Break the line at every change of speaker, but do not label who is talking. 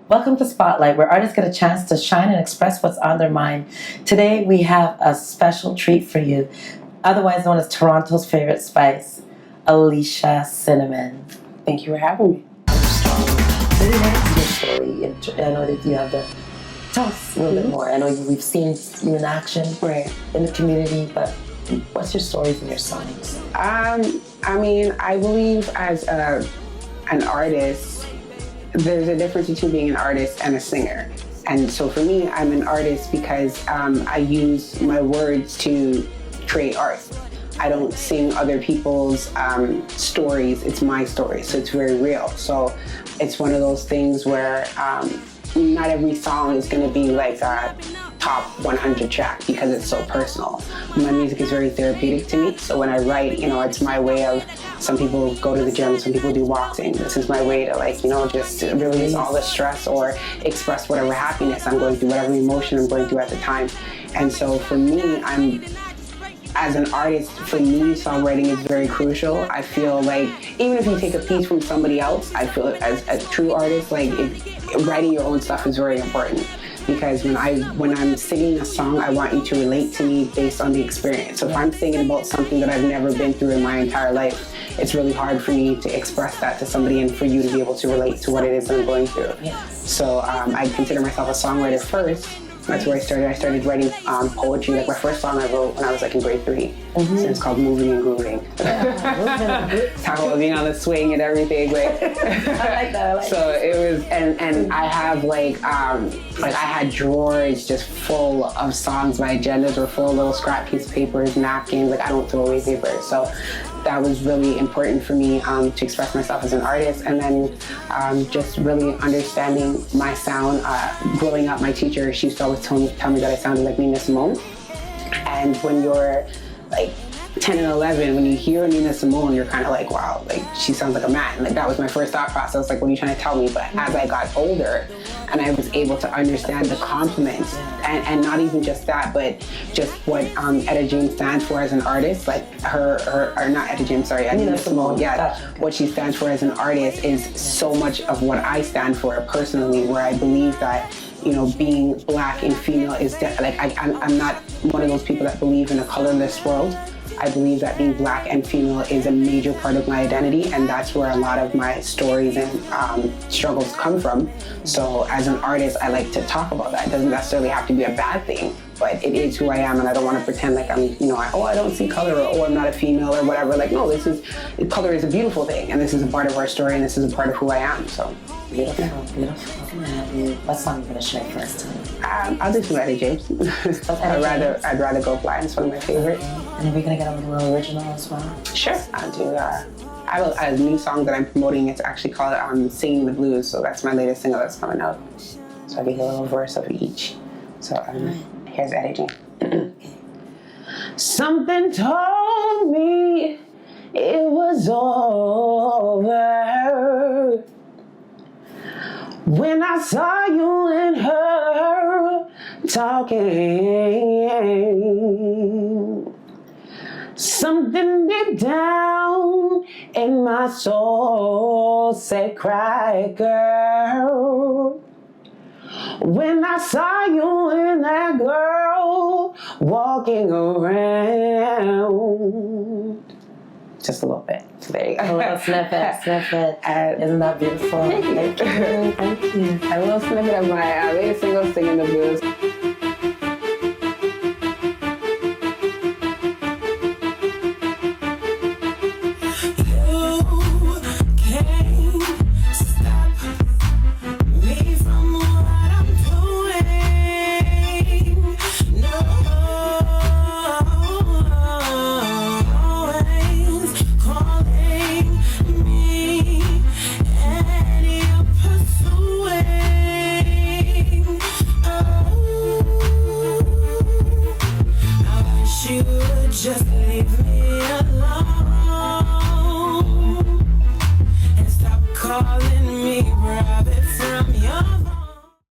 Welcome to Spotlight, where artists get a chance to shine and express what's on their mind. Today, we have a special treat for you, otherwise known as Toronto's favorite spice, Alicia Cinnamon.
Thank you for having me.
Really, what is your story? I know that you have the... Tell us a little bit more. I know we've seen you in action in the community, but what's your stories and your songs?
I believe as an artist, there's a difference between being an artist and a singer. And so for me, I'm an artist because I use my words to create art. I don't sing other people's stories. It's my story, so it's very real. So it's one of those things where not every song is going to be like a top 100 track because it's so personal. My music is very therapeutic to me, so when I write, it's my way of, some people go to the gym, some people do boxing. This is my way to just release all the stress or express whatever happiness I'm going through, whatever emotion I'm going through at the time. And so for me, as an artist, for me, songwriting is very crucial. I feel like even if you take a piece from somebody else, I feel as a true artist, writing your own stuff is very important. Because when I'm singing a song, I want you to relate to me based on the experience. So if I'm singing about something that I've never been through in my entire life, it's really hard for me to express that to somebody and for you to be able to relate to what it is that I'm going through. So I consider myself a songwriter first. That's where I started. I started writing poetry. My first song I wrote when I was in grade 3. So it's called Moving and Grooving. Talking about being on the swing and everything. I like that. So it was, and I have I had drawers just full of songs. My agendas were full of little scrap piece of papers, napkins. I don't throw away paper. So that was really important for me to express myself as an artist, and then just really understanding my sound. Growing up, my teacher, she used to always tell me that I sounded like Nina Simone. And when you're 10 and 11, when you hear Nina Simone, you're kind of like, wow, she sounds like a man. That was my first thought process. What are you trying to tell me? But as I got older and I was able to understand the compliments, and not even just that, but just what Etta James stands for as an artist, Nina Simone, what she stands for as an artist is so much of what I stand for personally, where I believe that being black and female is I'm not one of those people that believe in a colorless world. I believe that being black and female is a major part of my identity, and that's where a lot of my stories and struggles come from. So as an artist, I like to talk about that. It doesn't necessarily have to be a bad thing, but it is who I am, and I don't want to pretend like I'm, I don't see color, or I'm not a female or whatever. No, color is a beautiful thing, and this is a part of our story, and this is a part of who I am. So.
Beautiful. What song are you going to share first?
I'll do some Etta James. I'd rather go blind. It's one of my favorites.
And are we going to get a little original as well?
Sure. I'll do. I have a new song that I'm promoting. It's actually called "Singing the Blues." So that's my latest single that's coming out. So I'll be a little verse of each. So here's Etta James. Something told me it was over when I saw you and her talking. Something deep down in my soul said, cry, girl. When I saw you and that girl walking around. Just a little bit. So there you go.
A little snippet. Isn't that beautiful? Thank you.
A little snippet of my latest single, Singing the Blues.